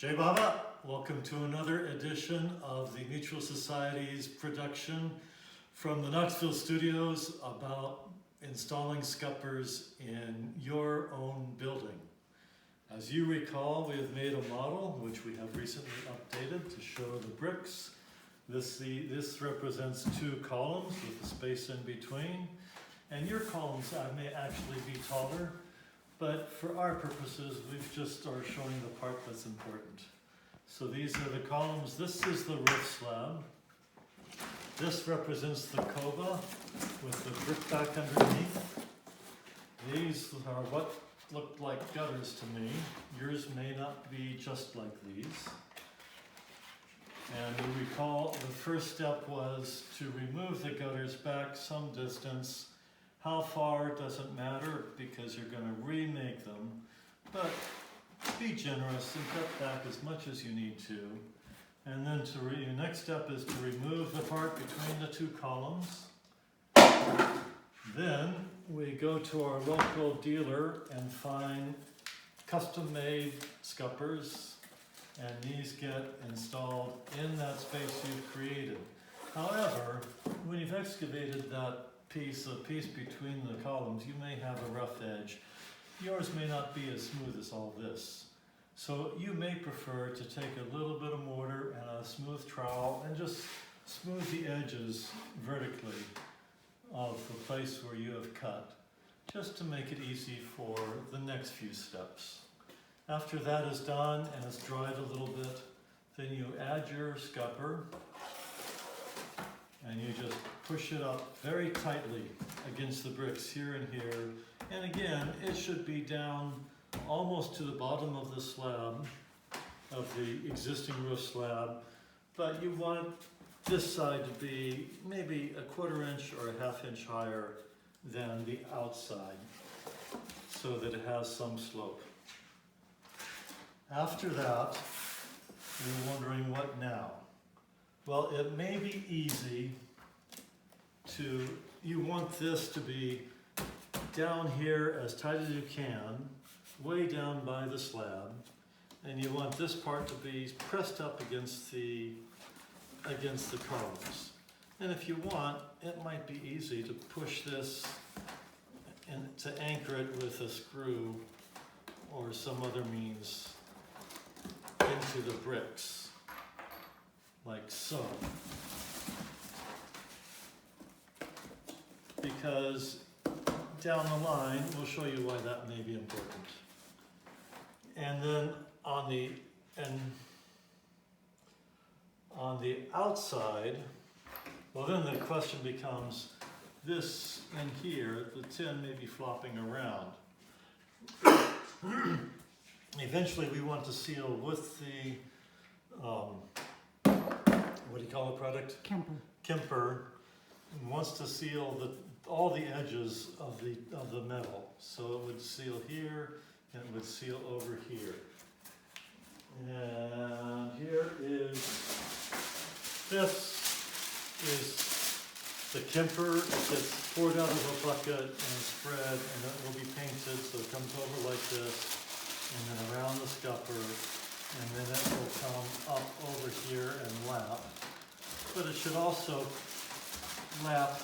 Jai Baba, welcome to another edition of the Mutual Society's production from the Knoxville studios about installing scuppers in your own building. As you recall, we have made a model which we have recently updated to show the bricks. This represents two columns with a space in between, and your columns may actually be taller. But for our purposes, we've just are showing the part that's important. So these are the columns. This is the roof slab. This represents the cova with the brick back underneath. These are what look like gutters to me. Yours may not be just like these. And you recall the first step was to remove the gutters back some distance. How far doesn't matter because you're going to remake them, but be generous and cut back as much as you need to. And then your next step is to remove the part between the two columns. Then we go to our local dealer and find custom-made scuppers, and these get installed in that space you've created. However, when you've excavated that piece between the columns, you may have a rough edge. Yours may not be as smooth as all this. So you may prefer to take a little bit of mortar and a smooth trowel and just smooth the edges vertically of the place where you have cut, just to make it easy for the next few steps. After that is done and it's dried a little bit, then you add your scupper and you just push it up very tightly against the bricks here and here. And again, it should be down almost to the bottom of the slab, of the existing roof slab, but you want this side to be maybe a 1/4 inch or a 1/2 inch higher than the outside, so that it has some slope. After that, you're wondering what now? Well, it may be easy you want this to be down here as tight as you can, way down by the slab, and you want this part to be pressed up against the columns. And if you want, it might be easy to push this and to anchor it with a screw or some other means into the bricks, like so. Because down the line, we'll show you why that may be important. And then on the outside, well, then the question becomes, this in here, the tin may be flopping around. Eventually we want to seal with the, what do you call the product? Kemper wants to seal all the edges of the metal. So it would seal here, and it would seal over here. And this is the Kemper. It gets poured out of a bucket and spread, and it will be painted, so it comes over like this, and then around the scupper, and then it will come up over here and lap. But it should also lap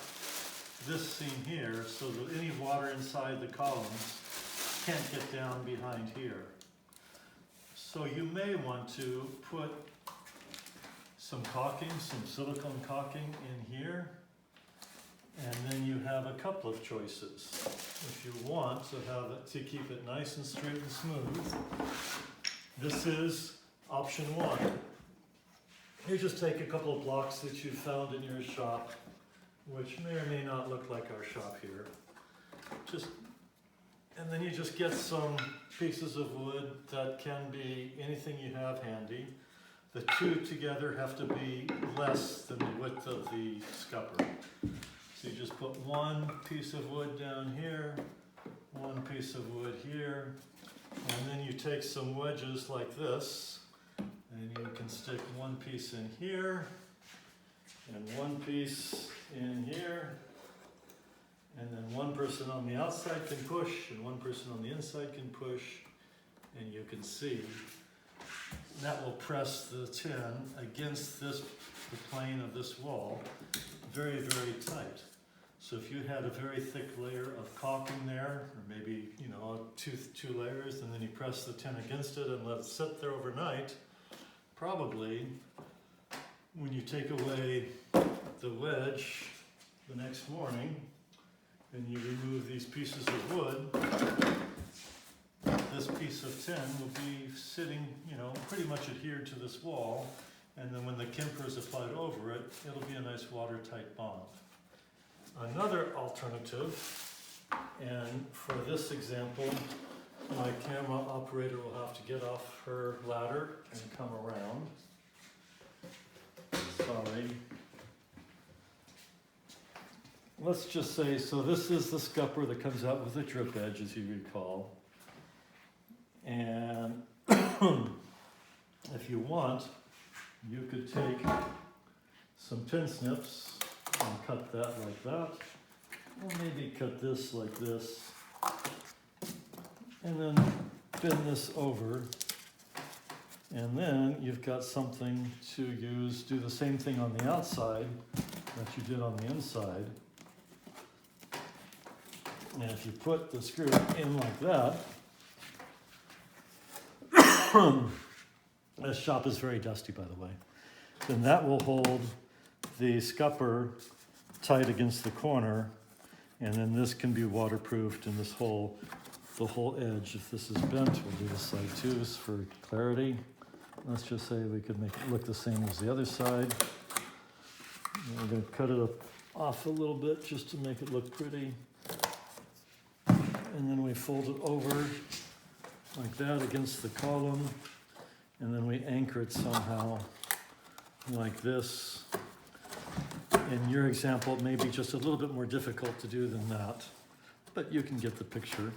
this seam here so that any water inside the columns can't get down behind here. So you may want to put some caulking, some silicone caulking in here, and then you have a couple of choices. If you want to have it to keep it nice and straight and smooth, this is option 1. You just take a couple of blocks that you found in your shop, which may or may not look like our shop here. And then you just get some pieces of wood that can be anything you have handy. The two together have to be less than the width of the scupper. So you just put one piece of wood down here, one piece of wood here, and then you take some wedges like this, and you can stick one piece in here, and one piece in here, and then one person on the outside can push, and one person on the inside can push, and you can see that will press the tin against the plane of this wall very, very tight. So if you had a very thick layer of caulking there, or maybe, you know, two layers, and then you press the tin against it and let it sit there overnight, probably when you take away the wedge the next morning and you remove these pieces of wood, this piece of tin will be sitting, you know, pretty much adhered to this wall, and then when the Kemper is applied over it, it'll be a nice watertight bond. Another alternative, and for this example, my camera operator will have to get off her ladder and come around. Sorry. Let's just say, so this is the scupper that comes out with a drip edge, as you recall. And if you want, you could take some pin snips and cut that like that, or maybe cut this like this, and then bend this over, and then you've got something to use. Do the same thing on the outside that you did on the inside, and if you put the screw in like that, this shop is very dusty, by the way, then that will hold the scupper tight against the corner, and then this can be waterproofed, and this whole, the whole edge, if this is bent, we'll do this side too for clarity. Let's just say we could make it look the same as the other side. And we're going to cut it off a little bit just to make it look pretty. And then we fold it over like that against the column, and then we anchor it somehow like this. In your example, it may be just a little bit more difficult to do than that, but you can get the picture.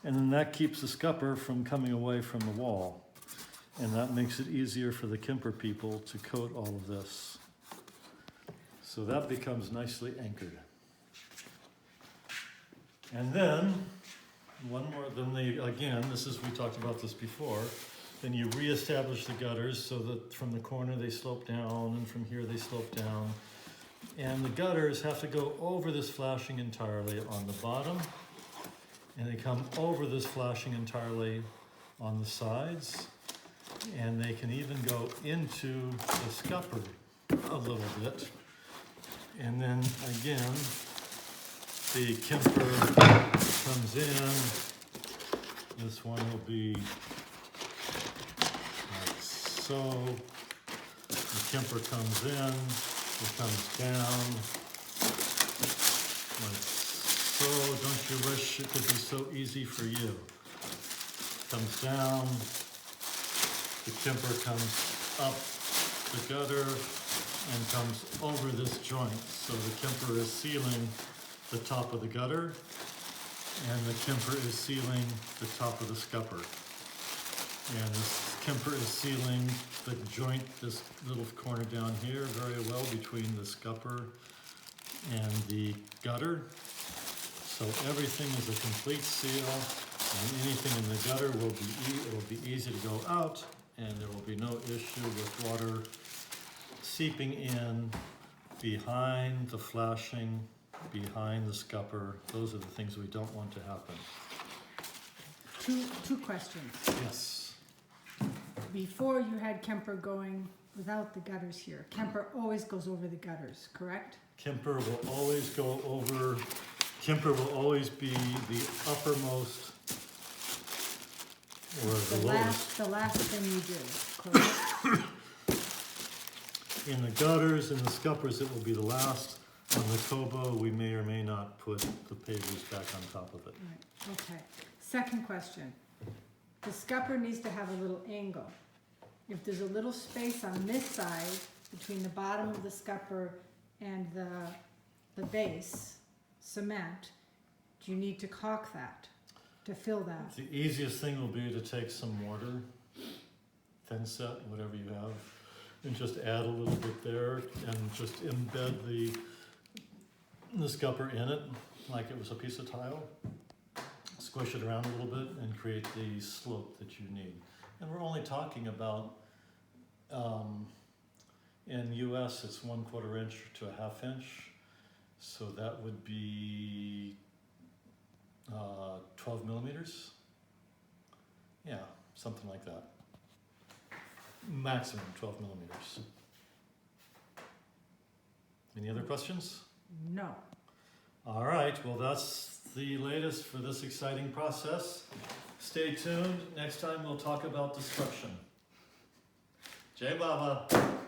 And then that keeps the scupper from coming away from the wall, and that makes it easier for the Kemper people to coat all of this. So that becomes nicely anchored. And then one more, again, this is, we talked about this before, then you reestablish the gutters so that from the corner they slope down, and from here they slope down. And the gutters have to go over this flashing entirely on the bottom, and they come over this flashing entirely on the sides, and they can even go into the scupper a little bit. And then again, the Kemper comes in. This one will be like so. The Kemper comes in, it comes down like so. Don't you wish it could be so easy for you? Comes down, the Kemper comes up the gutter and comes over this joint. So the Kemper is sealing the top of the gutter, and the Kemper is sealing the top of the scupper. And this Kemper is sealing the joint, this little corner down here, very well between the scupper and the gutter. So everything is a complete seal, and anything in the gutter will be easy to go out, and there will be no issue with water seeping in behind the flashing, behind the scupper. Those are the things we don't want to happen. Two questions. Yes. Before you had Kemper going without the gutters here, Kemper always goes over the gutters, correct? Kemper will always go over, Kemper will always be the uppermost or the lowest. The last thing you do, correct? In the gutters and the scuppers, it will be the last. On the Condo, we may or may not put the pavers back on top of it. Right, okay. Second question. The scupper needs to have a little angle. If there's a little space on this side between the bottom of the scupper and the base cement, do you need to caulk that to fill that? The easiest thing will be to take some mortar, thin set, whatever you have, and just add a little bit there and just embed the scupper in it like it was a piece of tile. Squish it around a little bit and create the slope that you need. And we're only talking about In US, it's 1/4 inch to a 1/2 inch. So that would be 12 millimeters. Yeah, something like that. Maximum 12 millimeters. Any other questions? No. All right, well, that's the latest for this exciting process. Stay tuned. Next time we'll talk about destruction. Jai Baba.